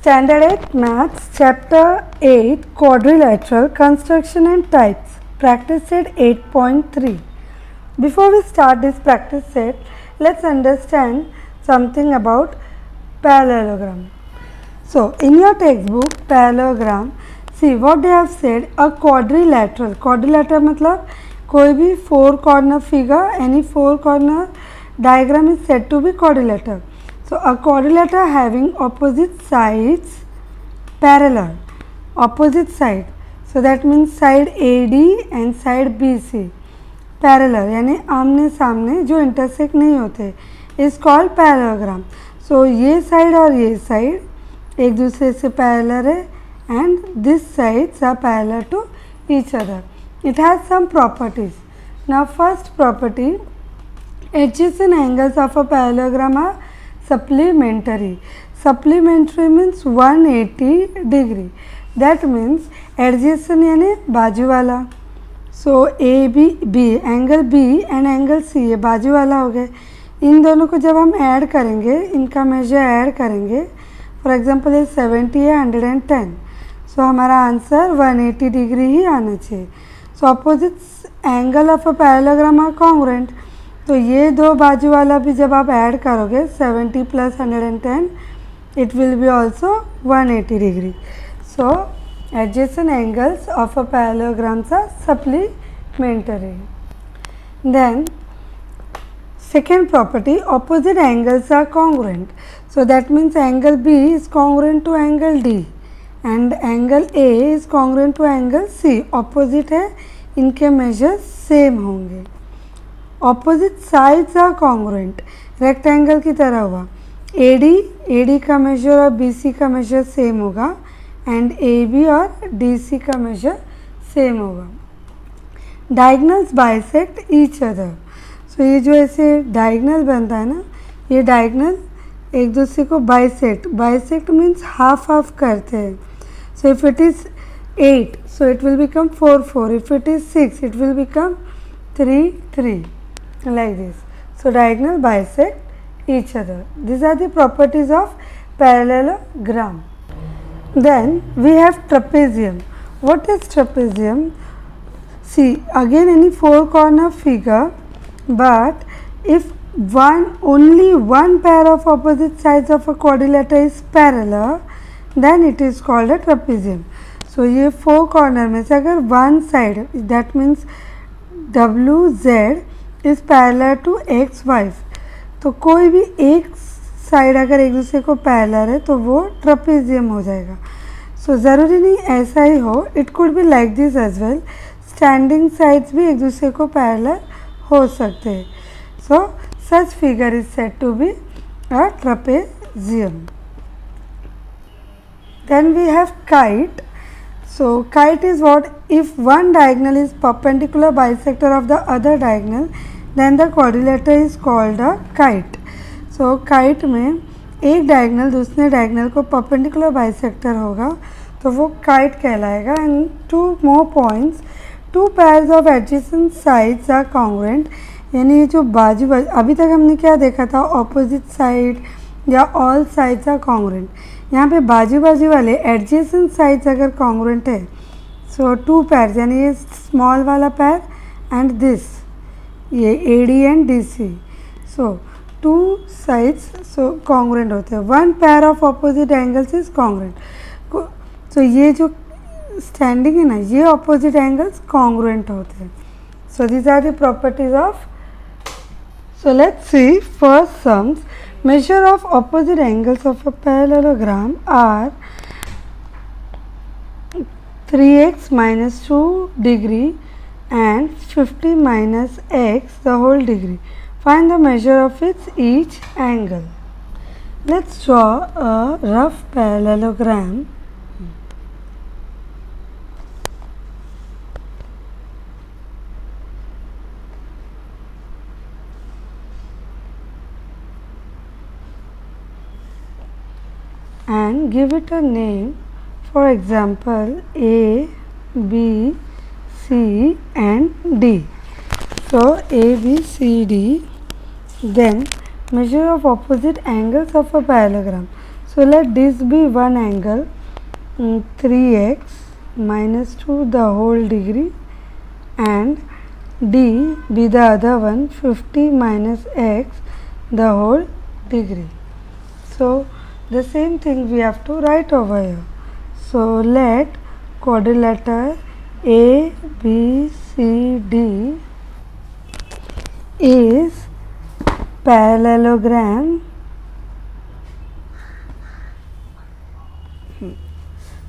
Standard 8 Maths, Chapter 8, Quadrilateral Construction and Types, Practice Set 8.3. Before we start this practice set, let's understand something about parallelogram. So, in your textbook, parallelogram, see what they have said, a quadrilateral. Quadrilateral मतलब कोई भी four corner figure, any four corner diagram is said to be quadrilateral. So, a quadrilateral having opposite sides parallel, opposite side. So, that means side AD and side BC parallel यानी आमने सामने जो intersect नहीं होते is called parallelogram. So, ये side और ये side एक दूसरे से parallel है and these sides are parallel to each other. It has some properties. Now, first property, adjacent angles of a parallelogram are supplementary. Supplementary means 180 degree. That means adjacent यानी बाजू वाला. So B angle B and angle C ये बाजू वाला हो गए. इन दोनों को जब हम ऐड करेंगे, इनका मेजर ऐड करेंगे, फॉर एग्जांपल ये 70 है 110. सो हमारा आंसर 180 डिग्री ही आना चाहिए. So opposite angle of a parallelogram are congruent. तो ये दो बाजू वाला भी जब आप ऐड करोगे 70 plus 110 it will be also 180 degree. So, adjacent angles of a parallelograms are supplementary. Then, second property, opposite angles are congruent. So, that means angle B is congruent to angle D and angle A is congruent to angle C. Opposite है, इनके measures same होंगे. Opposite sides are congruent. Rectangle की तरह हुआ. AD का major और BC का measure same होगा एंड AB और DC का मेजर सेम होगा. Diagonals bisect each other. So ये जो ऐसे डायगनल बनता है ना, ये डायगनल एक दूसरे को बाइसेक्ट मीन्स हाफ हाफ करते हैं. So if it is 8 so it will become 4 if it is 6 it will become 3 like this. So diagonal bisect each other. These are the properties of parallelogram. Then we have trapezium. What is trapezium? See, again any four corner figure, but if only one pair of opposite sides of a quadrilateral is parallel, then it is called a trapezium. So ये four corner में से अगर one side, that means WZ is parallel to XY, तो कोई भी एक side अगर एक दूसरे को पैरेलल है तो वो ट्रपेजियम हो जाएगा. सो ज़रूरी नहीं ऐसा ही हो, it could be like this as well. Standing sides भी एक दूसरे को पैरेलल हो सकते हैं. So such figure is said to be a trapezium. Then we have kite. So kite is what? If one diagonal is perpendicular bisector of the other diagonal, then the quadrilateral is called a kite. So kite में एक diagonal दूसरे diagonal को perpendicular bisector होगा तो वो kite कहलाएगा. And two more points, two pairs of adjacent sides are congruent. यानी ये जो बाजू अभी तक हमने क्या देखा था, opposite side या all sides are congruent. यहाँ पे बाजू वाले एडजेसेंट साइड्स अगर कॉन्ग्रुएंट है, सो टू पैर यानी ये स्मॉल वाला पैर एंड दिस ये AD and DC, so two sides so congruent होते हैं. One pair of opposite angles is congruent. So ये जो स्टैंडिंग है ना, ये ऑपोजिट एंगल्स कॉन्ग्रुएंट होते हैं. So these are the properties of. So let's see first sums. Measure of opposite angles of a parallelogram are 3x minus 2 degree and 50 minus x the whole degree. Find the measure of its each angle. Let's draw a rough parallelogram. And give it a name, for example A, B, C and D. So A, B, C, D. Then measure of opposite angles of a parallelogram. So let this be one angle 3x minus 2 the whole degree, and D be the other one 50 minus x the whole degree. So the same thing we have to write over here. So let quadrilateral A B C D is parallelogram.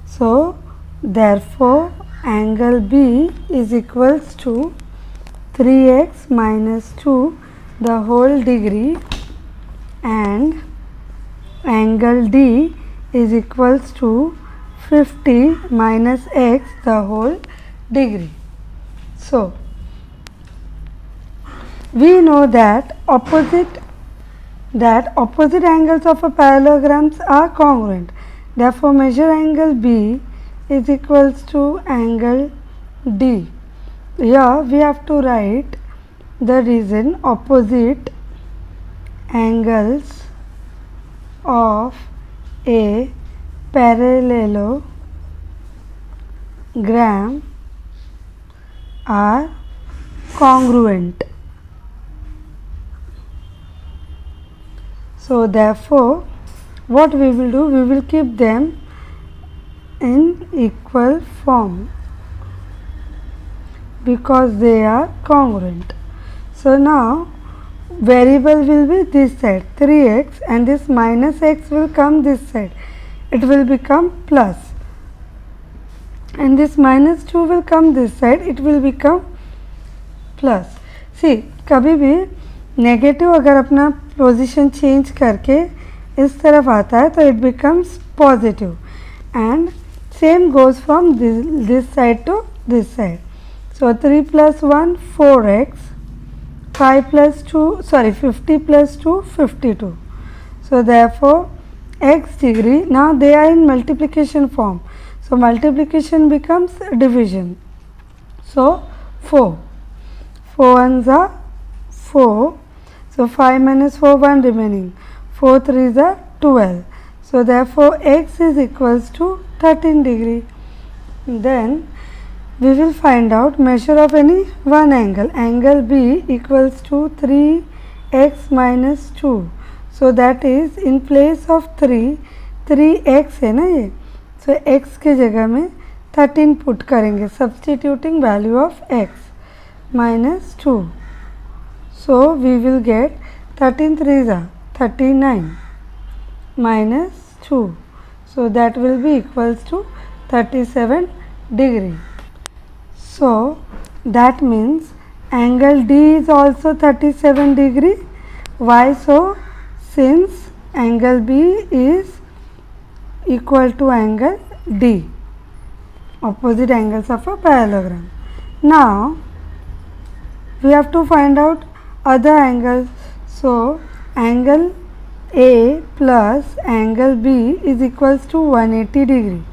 So therefore angle B is equals to 3x minus 2 the whole degree, and angle D is equals to 50 minus x the whole degree. So we know that opposite angles of a parallelograms are congruent. Therefore measure angle B is equals to angle D. Here we have to write the reason opposite angles of a parallelogram are congruent. So therefore what we will do, we will keep them in equal form because they are congruent. So now variable will be this side 3x, and this minus x will come this side, it will become plus, and this minus 2 will come this side, it will become plus. See कभी भी negative अगर अपना position change करके इस तरफ आता है तो it becomes positive, and same goes from this side to this side. So 3 plus 1 4x, 5 plus 2 sorry 50 plus 2 52. So therefore x degree, now they are in multiplication form, so multiplication becomes division. So 4 ones are 4, so 5 minus 4 1 remaining, 4 3s are 12. So therefore x is equals to 13 degree. Then we will find out measure of any one angle. Angle B equals to 3x minus 2. So that is in place of 3x है ना ये, so x के जगह में 13 put करेंगे, substituting value of x minus 2. So we will get 13 3s are 39 minus 2. So that will be equals to 37 degree. So that means angle D is also 37 degree. Why so? Since angle B is equal to angle D, opposite angles of a parallelogram. Now we have to find out other angles. So angle A plus angle B is equals to 180 degree.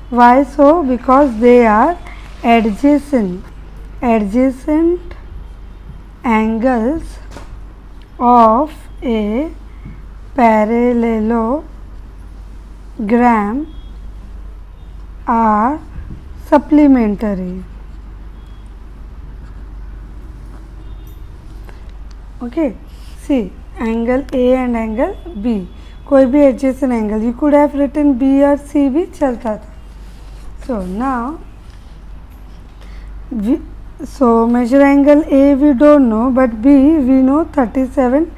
Why so? Because they are adjacent angles of a parallelogram are supplementary. Okay, see angle A and angle B, कोई भी adjacent angle, you could have written B or C भी चलता था. So now so measure angle A we don't know, but B we know 37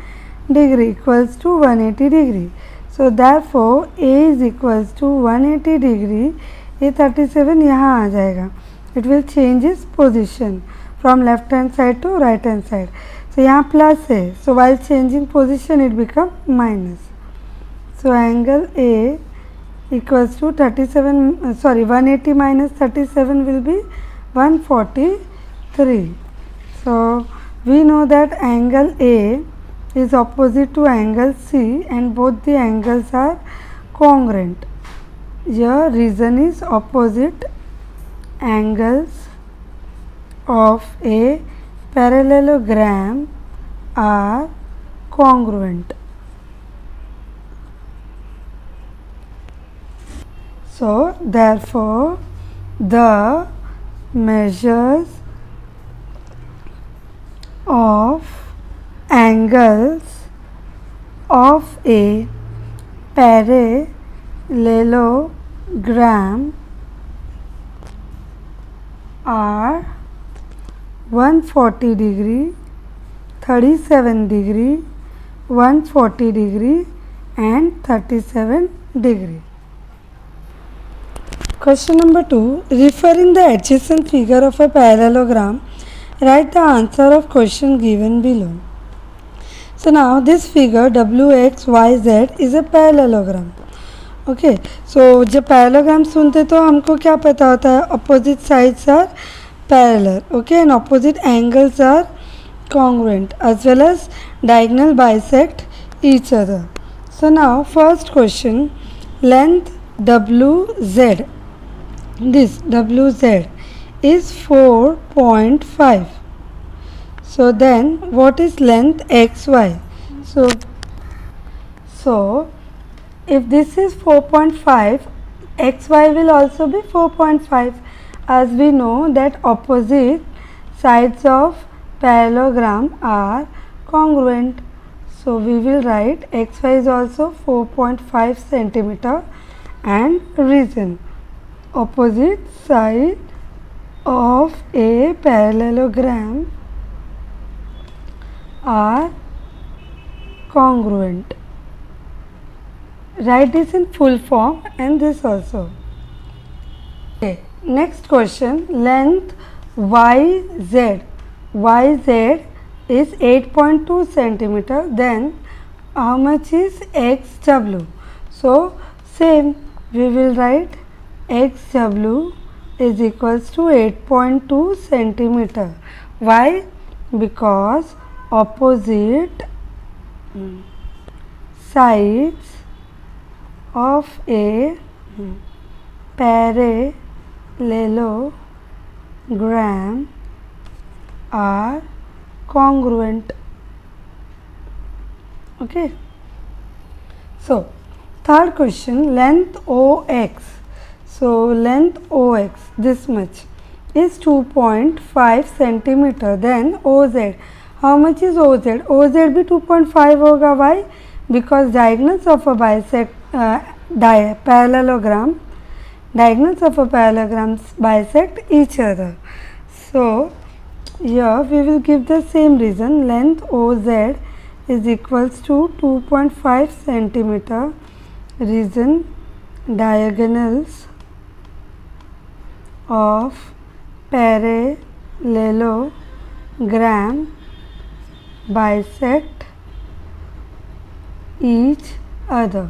degree equals to 180 degree. So therefore A is equals to 180 degree. ये 37 यहाँ आ जाएगा. It will change its position from left hand side to right hand side. So यहाँ plus है. So while changing position it become minus. So angle A equals to 180 minus 37 will be 143. So we know that angle A is opposite to angle C and both the angles are congruent. Here reason is opposite angles of a parallelogram are congruent. So therefore the measures of angles of a parallelogram are 140 degree, 37 degree, 140 degree and 37 degree. Question number 2. Referring the adjacent figure of a parallelogram, write the answer of question given below. So now this figure WXYZ is a parallelogram. Okay, so जब parallelogram सुनते तो हमको क्या पता होता है? Opposite sides are parallel, okay, and opposite angles are congruent as well as diagonal bisect each other. So now first question, length WZ, this WZ is 4.5. So then what is length XY? So if this is 4.5, XY will also be 4.5, as we know that opposite sides of parallelogram are congruent. So we will write XY is also 4.5 centimeter and reason opposite side of a parallelogram are congruent. Write this in full form and this also. Okay. Next question, length YZ. YZ is 8.2 centimeter. Then how much is XW? So same, we will write XW is equals to 8.2 centimeter. Why? Because opposite sides of a parallelogram are congruent. Okay. So third question, length OX. So length OX, this much, is 2.5 centimeter. Then OZ, how much is OZ? OZ भी 2.5 होगा. Why? Because diagonals of a parallelogram bisect each other. So here we will give the same reason, length OZ is equals to 2.5 centimeter. Reason, diagonals of parallelogram bisect each other.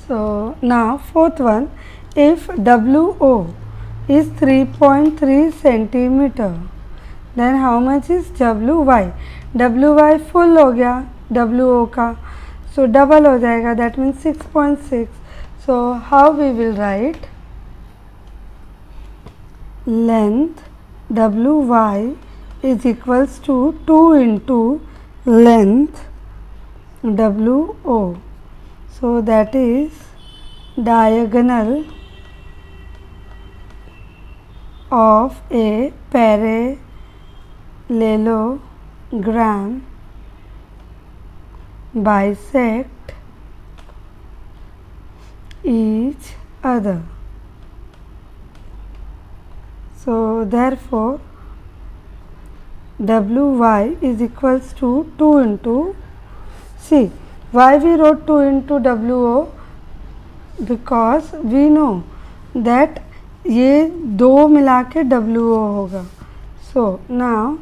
So now fourth one, if WO is 3.3 centimeter, then how much is WY? WY full हो गया WO का, so double हो जाएगा, that means 6.6. So how we will write? Length WY is equals to 2 into length WO. So that is diagonal of a parallelogram bisect each other. So therefore WY is equals to 2 into, see why we wrote 2 into WO? Because we know that ये दो मिला के WO होगा. So now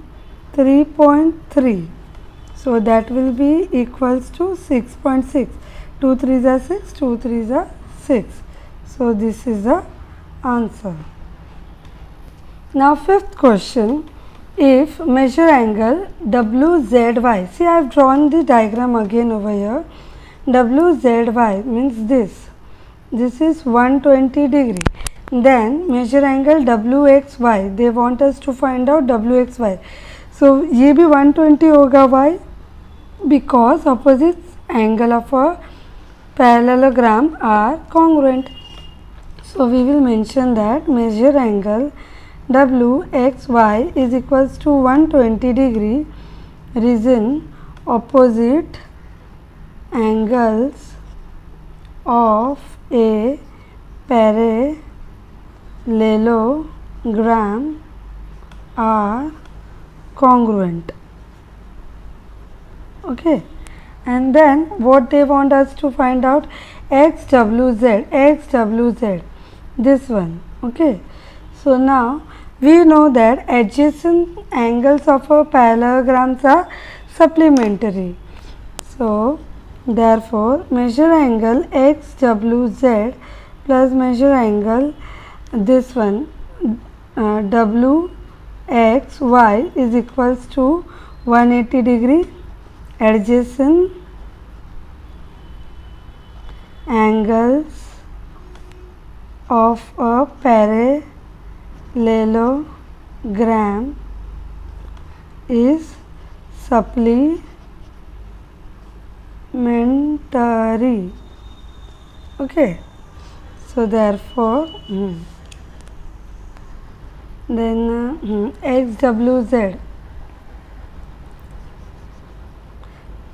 3.3, so that will be equals to 6.6. 2 3s are 6, 2 3s are 6. So this is the answer. Now fifth question, if measure angle WZY, see I have drawn the diagram again over here. WZY means this is 120 degree. Then measure angle WXY, they want us to find out WXY. So ये भी 120 होगा. Why? Because opposite angle of a parallelogram are congruent. So we will mention that measure angle WXY is equals to 120 degree reason opposite angles of a parallelogram are congruent. Okay, and then what they want us to find out, XWZ, this one. Okay, so now we know that adjacent angles of a parallelograms are supplementary. So therefore measure angle XWZ plus measure angle this one WXY is equals to 180 degree. Adjacent angles of a parallelogram is supplementary. Okay, so therefore then XWZ,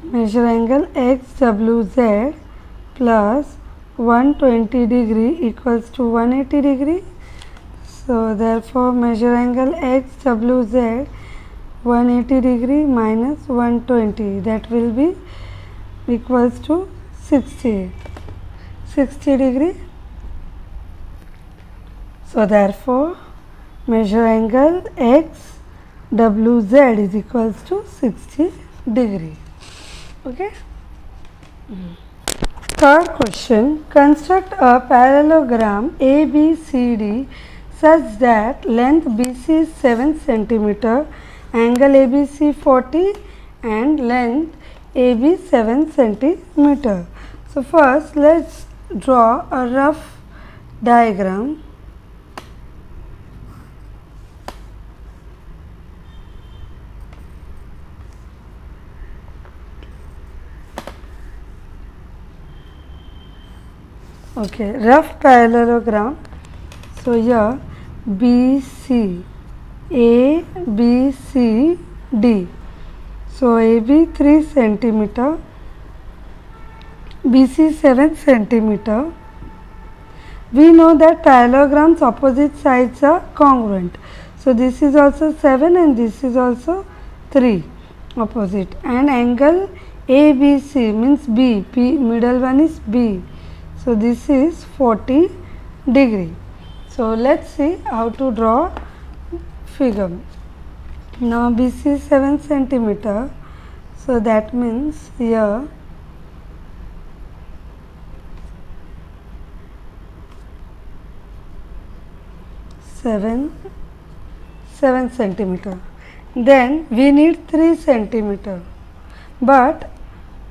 measure angle XWZ plus 120 degree equals to 180 degree. So therefore measure angle XWZ 180 degree minus 120, that will be equals to 60 degree. So therefore measure angle XWZ is equals to 60 degree. Okay. Third question, construct a parallelogram ABCD such that length BC is 7 cm, angle ABC 40 and length AB 7 cm. So first let's draw a rough diagram. Okay, rough parallelogram. So here BC, A, B, C, D. So AB 3 cm, BC 7 cm. We know that parallelograms opposite sides are congruent. So this is also 7 and this is also 3 opposite, and angle ABC means B, P middle one is B. So this is 40 degree. So let's see how to draw figure. Now BC is 7 cm. So that means here seven centimeter. Then we need 3 centimeter. But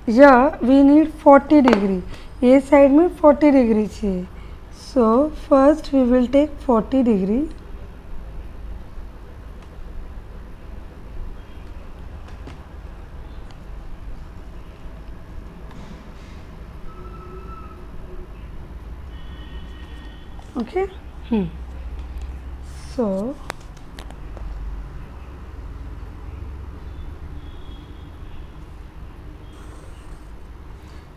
here we need 40 degree. ये side में 40 degree चाहिए. So first we will take 40 degree. Okay. So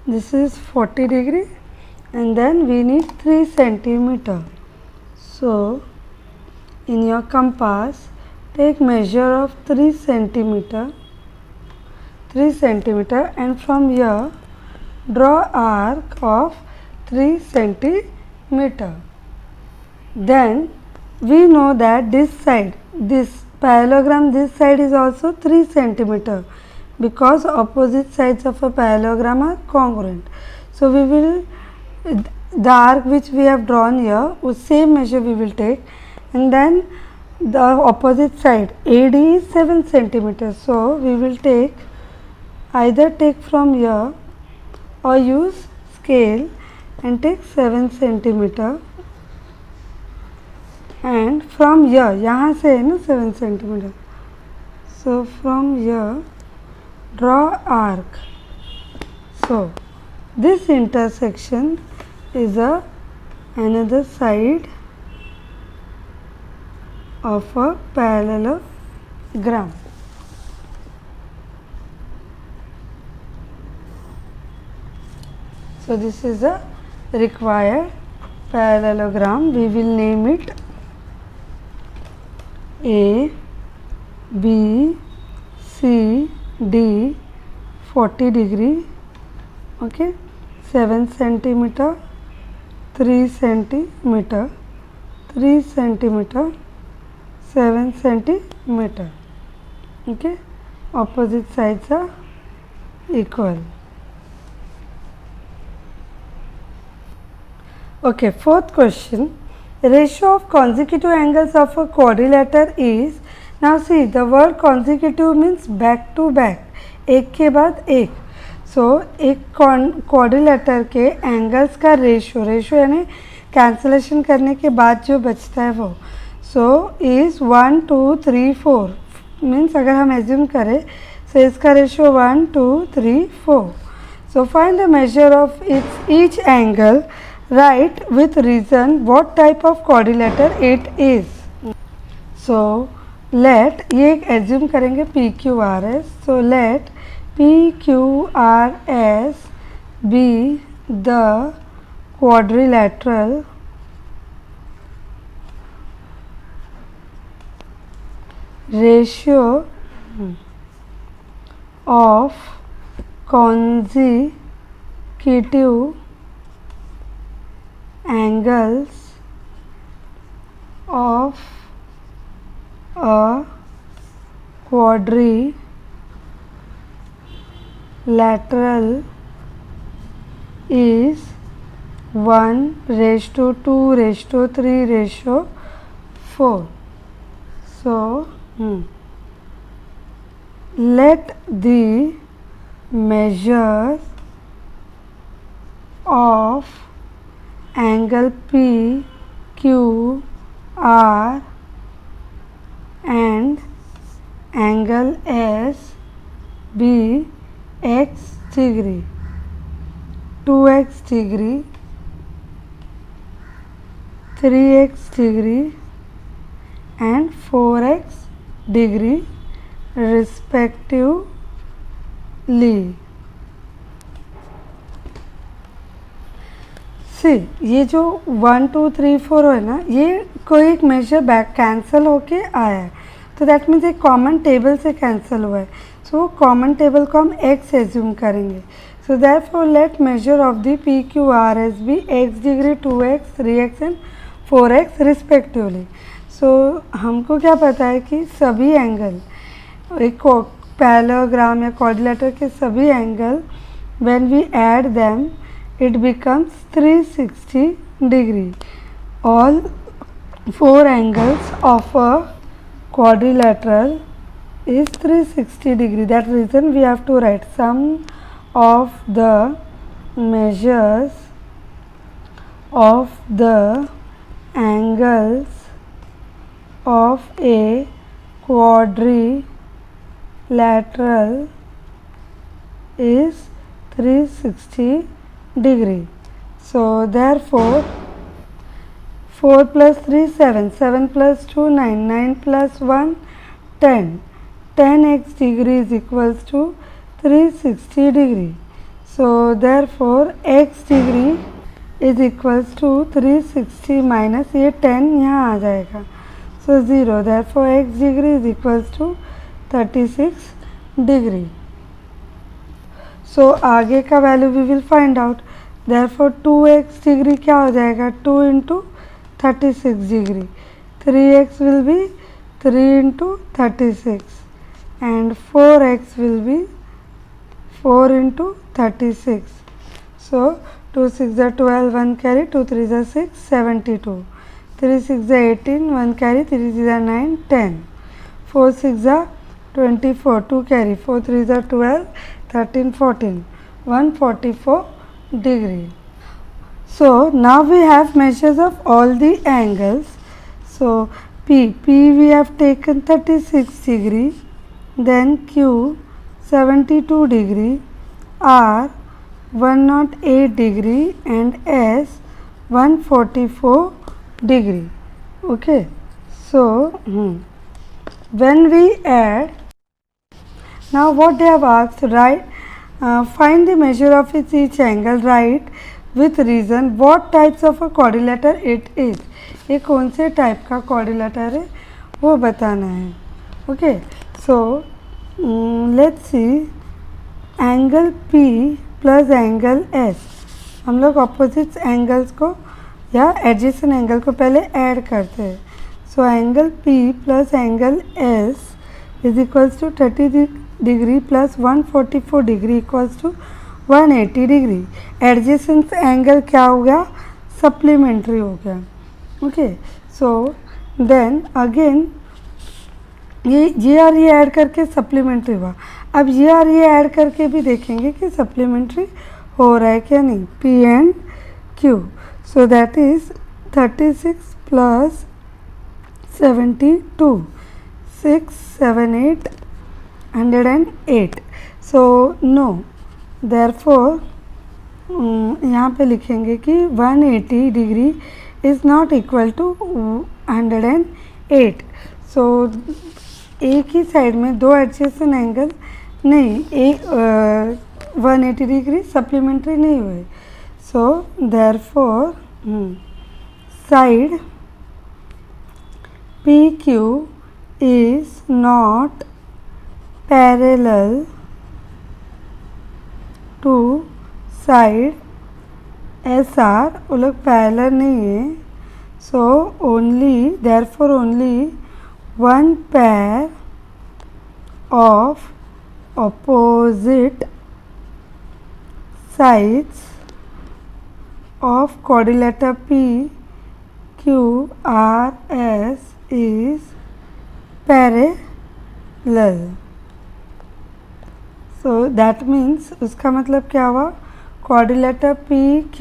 this is 40 degree and then we need 3 centimeter. So in your compass take measure of 3 centimeter and from here draw arc of 3 centimeter. Then we know that this side, this parallelogram, this side is also 3 centimeter because opposite sides of a parallelogram are congruent. So we will, the arc which we have drawn here, same measure we will take, and then the opposite side AD is 7 centimeter. So we will take, either take from here or use scale and take 7 centimeter. And from here, यहाँ से है ना 7 centimeter. So from here draw arc. So This intersection is another side of a parallelogram. So this is a required parallelogram. We will name it A, B, C, D, 40 degree, okay, 7 centimeter, 3 centimeter, 3 centimeter, 7 centimeter, okay, opposite sides are equal. Okay, fourth question. Ratio of consecutive angles of a quadrilateral is, now see the word consecutive means back to back, एक के बाद एक. So एक quadrilateral के angles का ratio यानी cancellation करने के बाद जो बचता है वो, सो इज 1 2 3 4 मीन्स अगर हम एज्यूम करें सो इसका ratio 1 2 3 4. So find the measure of its each angle. Write with reason what type of quadrilateral it is. So let ये assume करेंगे PQRS. So let PQRS be the quadrilateral ratio of consecutive angles of a quadrilateral is 1:2:3:4. So let the measures of angle P, Q, R and angle S be x degree, 2x degree, 3x degree and 4x degree respectively. ये जो 1 2 3 4 है ना, ये कोई एक major back cancel होके आया है, तो दैट मीन्स एक कॉमन टेबल से कैंसिल हुआ है. सो कॉमन टेबल को हम x एज्यूम करेंगे. So therefore let measure of the PQRS be x डिग्री, 2x, 3x and 4x respectively. So हमको क्या पता है कि सभी एंगल एक पैरेललोग्राम या क्वाड्रिलेटरल के सभी angle when we add them it becomes 360 degree. All four angles of a quadrilateral is 360 degree. That reason we have to write sum of the measures of the angles of a quadrilateral is 360 degree. So therefore 4 plus 3 7, 7 plus 2 9, 9 plus 1 10, 10x degree is equals to 360 degree. So therefore x degree is equals to 360 minus ये 10 यहाँ आ जाएगा, so 0. Therefore x degree is equals to 36 degree. So आगे का value we will find out. Therefore 2x degree क्या हो जाएगा, 2 into 36 degree, 3x will be 3 into 36 and 4x will be 4 into 36. So 2 6 12, 1 carry, 2 3 6, 72, 3 6 18, 1 carry, 3 3 9, 10, 4 6 24, 2 carry, 4 3 12, 13 14, 144 degree. So now we have measures of all the angles. So P we have taken 36 degree, then Q 72 degree, R 108 degree and S 144 degree. Okay, so when we add, now what they have asked, right? Find the measure of each angle, right? With reason what types of a quadrilateral it is. ये कौन से type का quadrilateral है वो बताना है. Okay, so let's see. Angle P plus angle S, हम लोग ऑपोजिट एंगल्स को या एडजेसेंट एंगल को पहले ऐड करते हैं. So angle P plus angle S is equals to 30 degree plus 144 degree equals to 180 degree. Adjacent angle क्या हो गया? सप्लीमेंट्री हो गया. ओके, सो देन अगेन ये जी आर ये ऐड करके सप्लीमेंट्री हुआ. अब जी आर ये ऐड करके भी देखेंगे कि सप्लीमेंट्री हो रहा है क्या नहीं. P and Q, so that is 36 plus 72, 6, 7, 8, 108. So no, therefore यहाँ पे लिखेंगे कि 180 degree is not equal to 108. So एक ही साइड में दो एडजेसेंट एंगल नहीं, एक 180 डिग्री सप्लीमेंट्री नहीं हुए. So therefore side P Q is not parallel to side S R, वो लोग पैरेलल नहीं है. So only, therefore only one pair of opposite sides of quadrilateral P Q R S is parallel. So that means उसका मतलब क्या हुआ? quadrilateral P Q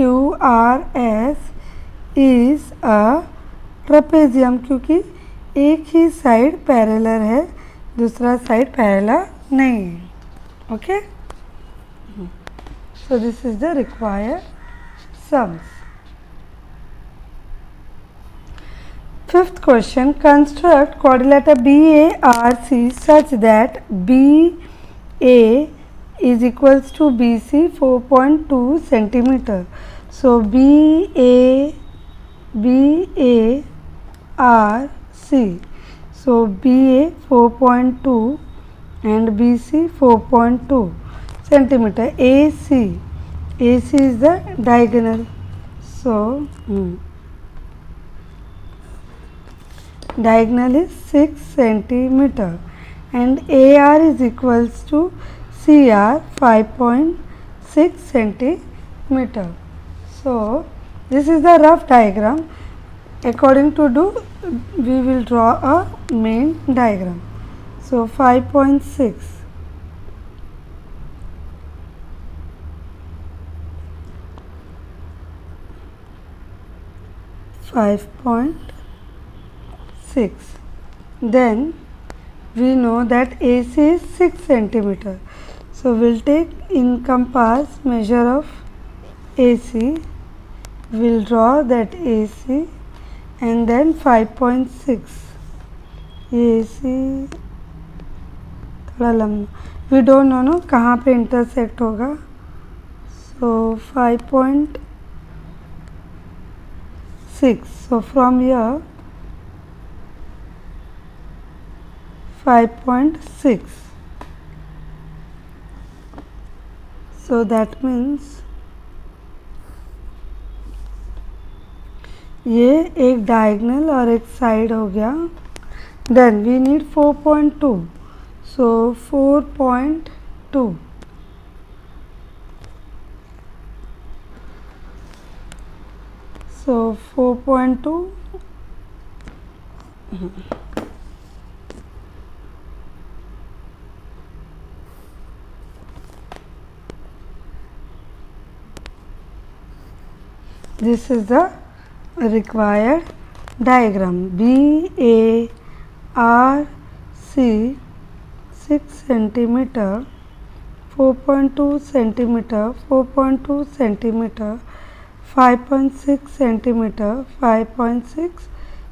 R S is a trapezium, क्योंकि एक ही साइड पैरेलल है, दूसरा साइड पैरेलल नहीं है. Okay, so this is the required sums. Fifth question, construct quadrilateral BARC such that BA is equals to BC 4.2 centimeter. So BAR C. So BA 4.2 and BC 4.2 centimeter. AC is the diagonal. So diagonal is 6 centimeter and AR is equals to CR 5.6 centimeter. So this is the rough diagram. According to we will draw a main diagram. So 5.6, 5.6. Then we know that AC is 6 centimeter. So we'll take in compass measure of AC. We'll draw that AC. And then 5.6, AC थोड़ा लंबा, we don't know no कहाँ पे intersect होगा. So 5.6, so from here 5.6. So that means ये एक diagonal और एक side हो गया. Then we need 4.2. So 4.2. So 4.2. This is the required diagram. BARC 6 centimeter, 4.2 centimeter, 4.2 centimeter, 5.6 centimeter, 5.6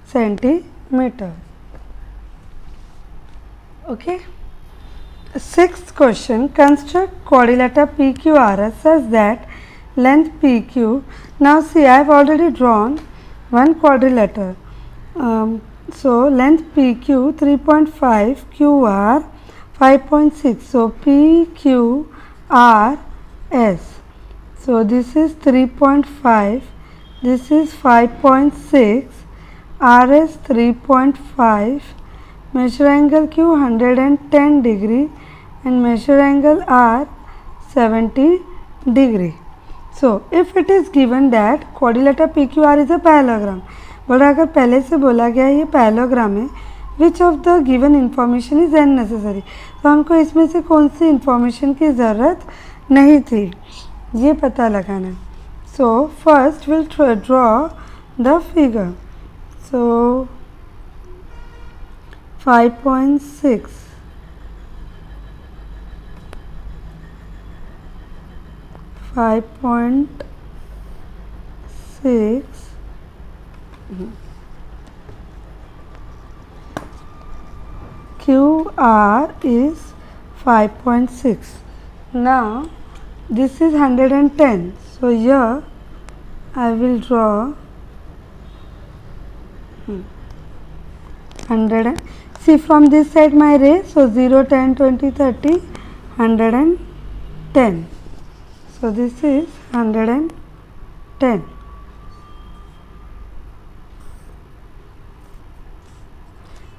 centimeter. Okay. Sixth question, construct quadrilateral PQRS such that length PQ. Now see, I have already drawn one quadrilateral. So length PQ 3.5, QR 5.6. So PQRS. So this is 3.5, this is 5.6, RS 3.5, measure angle Q 110 degree and measure angle R 70 degree. So if it is given that quadrilateral PQR is a parallelogram, बोला अगर पहले से बोला गया ये parallelogram है, which of the given information is unnecessary, तो हमको इसमें से कौन सी इंफॉर्मेशन की ज़रूरत नहीं थी ये पता लगाना. So first will draw the figure. So 5.6, 5.6, QR is 5.6. Now this is 110. So here I will draw 100. See from this side my ray. So 0, 10, 20, 30, 110. So this is 110.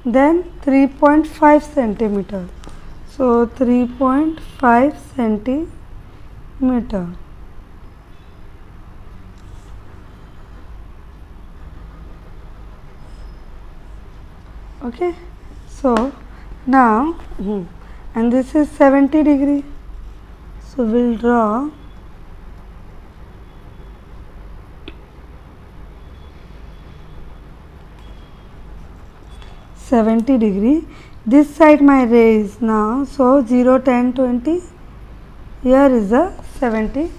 Then 3.5 centimeter. So 3.5 centimeter. Okay. So now and this is 70 degree. So we'll draw 70 degree. This side my ray is now, so 0, 10, 20. Here is a 70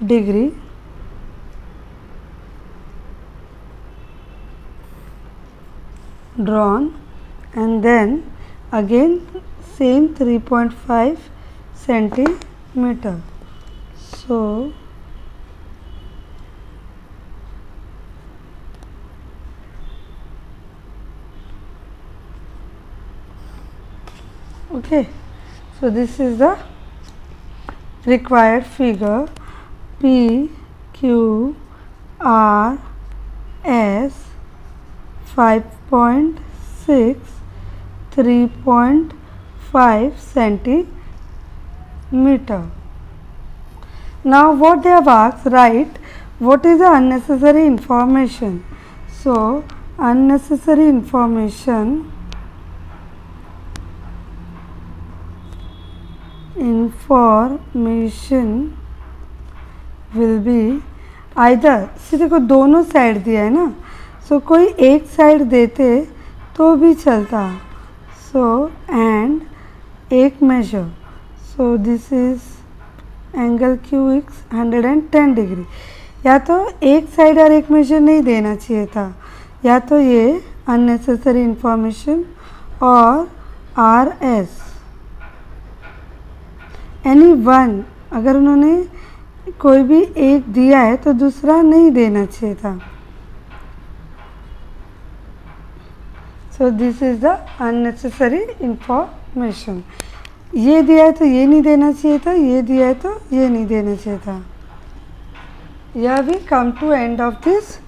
degree. Drawn, and then again same 3.5 centimeter. So okay, so this is the required figure. P Q R S 5.6, 3.5 centimeter. Now what they have asked, write what is the unnecessary information. So unnecessary information will be either, see देखो दोनों side दिया है ना, सो कोई एक side देते तो भी चलता. सो एंड एक measure. So this is angle Q X 110 degree. या तो एक साइड और एक मेजर नहीं देना चाहिए था, या तो ये अननेसेसरी इंफॉर्मेशन और आर एस एनी वन. अगर उन्होंने कोई भी एक दिया है तो दूसरा नहीं देना चाहिए था. सो this is the unnecessary information. ये दिया है तो ये नहीं देना चाहिए था, ये दिया है तो ये नहीं देना चाहिए था. Here we come to end of this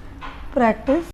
practice.